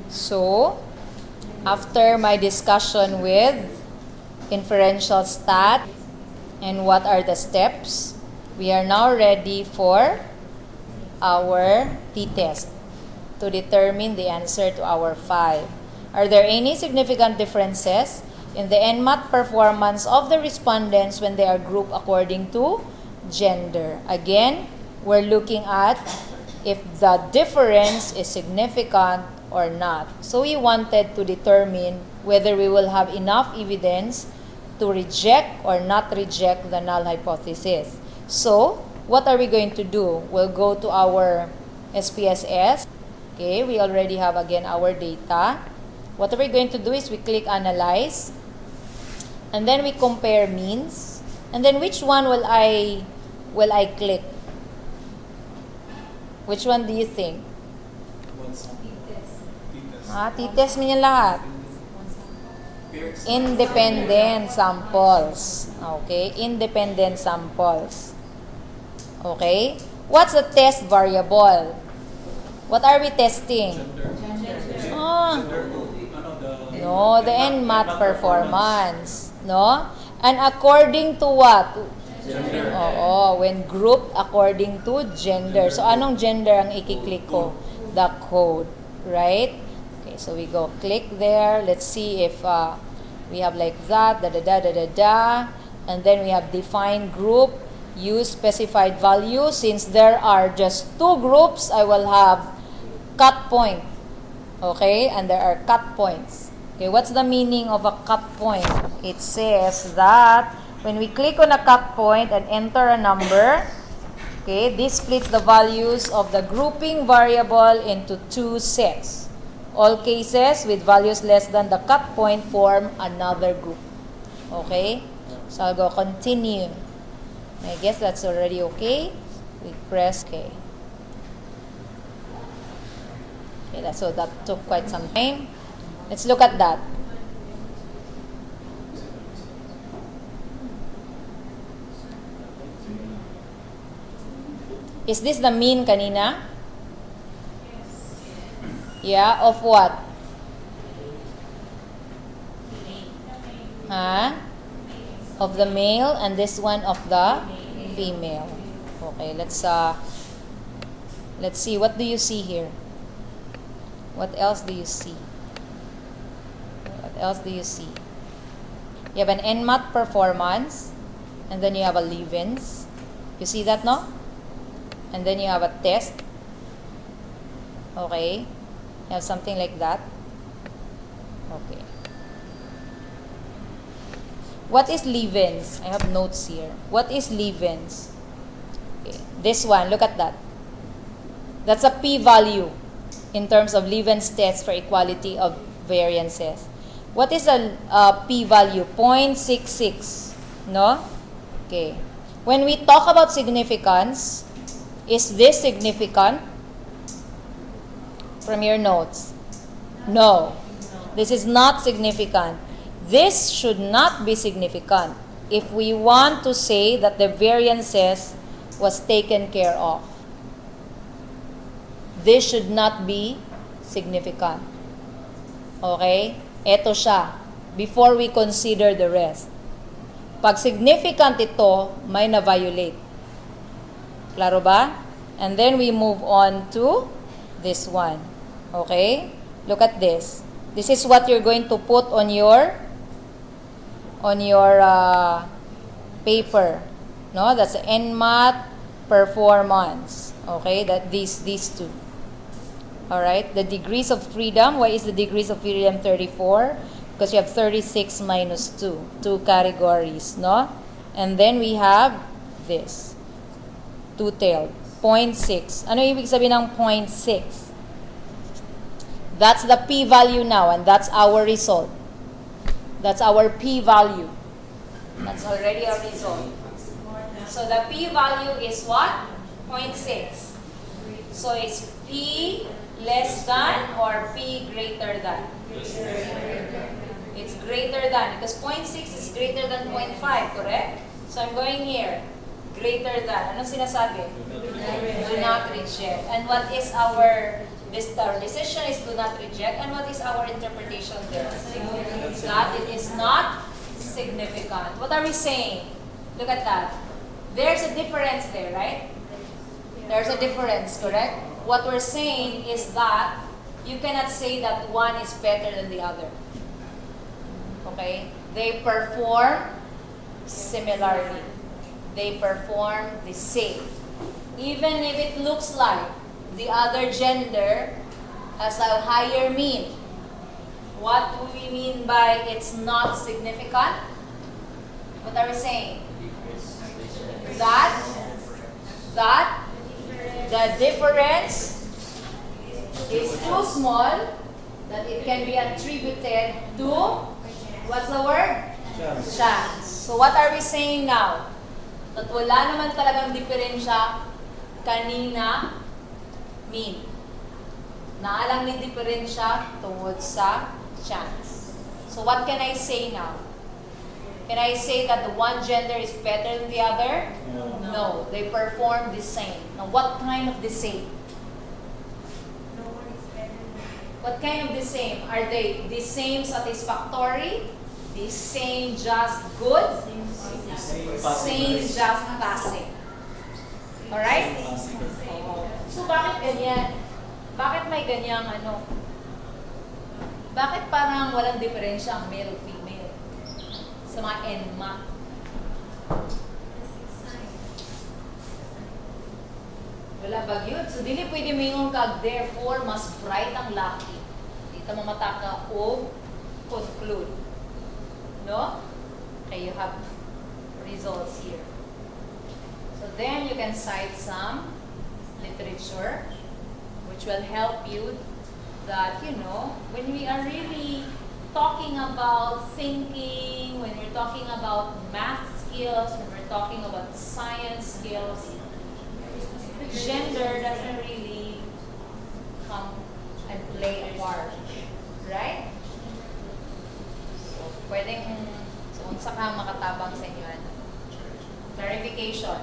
So, after my discussion with inferential stat and what are the steps, we are now ready for our t-test to determine the answer to our 5. Are there any significant differences in the NMAT performance of the respondents when they are grouped according to gender? Again, we're looking at if the difference is significant or not. So we wanted to determine whether we will have enough evidence to reject or not reject the null hypothesis. So, what are we going to do? We'll go to our SPSS. Okay, we already have again our data. What we're going to do is we click Analyze. And then we compare means. And then which one will I click? Which one do you think? T-test mo niya lahat. Independent samples. Okay, independent samples. Okay? What's the test variable? What are we testing? No, the NMAT performance. No? And according to what? Gender. Oo, when grouped according to gender. So, anong gender ang i-click ko? The code. Right? Okay, so we go click there. Let's see if we have like that, and then we have define group, use specified value. Since there are just 2 groups, I will have cut point. Okay, and there are cut points. Okay, what's the meaning of a cut point? It says that when we click on a cut point and enter a number, okay, this splits the values of the grouping variable into 2 sets. All cases with values less than the cut point form another group. Okay? So I'll go continue. I guess that's already okay. We press OK. Okay, so that took quite some time. Let's look at that. Is this the mean kanina? Yeah, of what? Of the male, and this one of the female. Okay, let's see. What do you see here? What else do you see? What else do you see? You have an NMAT performance, and then you have a leave-ins. You see that, no? And then you have a test. Okay. You have something like that. Okay. What is leave-ins? I have notes here. What is leave-ins? Okay. This one, look at that. That's a p-value in terms of leave-ins test for equality of variances. What is a p-value? 0.66. No? Okay. When we talk about significance, is this significant? From your notes? No. This is not significant. This should not be significant if we want to say that the variances was taken care of. This should not be significant. Okay? Ito siya. Before we consider the rest. Pag significant ito, may na-violate. Klaro ba? And then we move on to this one. Okay? Look at this. This is what you're going to put on your paper. No, that's NMAT performance. Okay, that these two. All right, the degrees of freedom. Why is the degrees of freedom 34? Because you have 36 minus 2 categories, no? And then we have this two-tailed 0.6. Ano ibig sabihin ng 0.6? That's the p-value now, and that's our result. That's our p-value. That's already our result. So the p-value is what? 0.6. So it's p less than or p greater than? It's greater than, because 0.6 is greater than 0.5, correct? So I'm going here. Greater than. Anong sinasabi? Do not reject. And what is our our decision is do not reject. And what is our interpretation there? That it is not significant. What are we saying? Look at that. There's a difference there, right? There's a difference, correct? What we're saying is that you cannot say that one is better than the other. Okay? They perform similarly. They perform the same. Even if it looks like the other gender has a higher mean. What do we mean by it's not significant? What are we saying? That the difference is too small that it can be attributed to, what's the word? Chance. So what are we saying now? That wala naman talagang diferensya kanina mean. Naalang may diferensya tungod sa chance. So what can I say now? Can I say that the one gender is better than the other? No. They perform the same. Now what kind of the same? What kind of the same? Are they the same satisfactory? The same just good? Same just passing. Alright? So bakit ganyan? Bakit may ganyang ano? Bakit parang walang diferensya ang male o female sa mga NMA? Wala ba yun? So dili pwede mingon kag therefore mas bright ang laki. Dito mamata ka o conclude. No? Okay, you have results here. So then you can cite some literature which will help you that, you know, when we are really talking about thinking, when we're talking about math skills, when we're talking about science skills, gender doesn't really come and play a part. Right? Pwedeng, so unsa ka makatabang sa inyo. Clarification.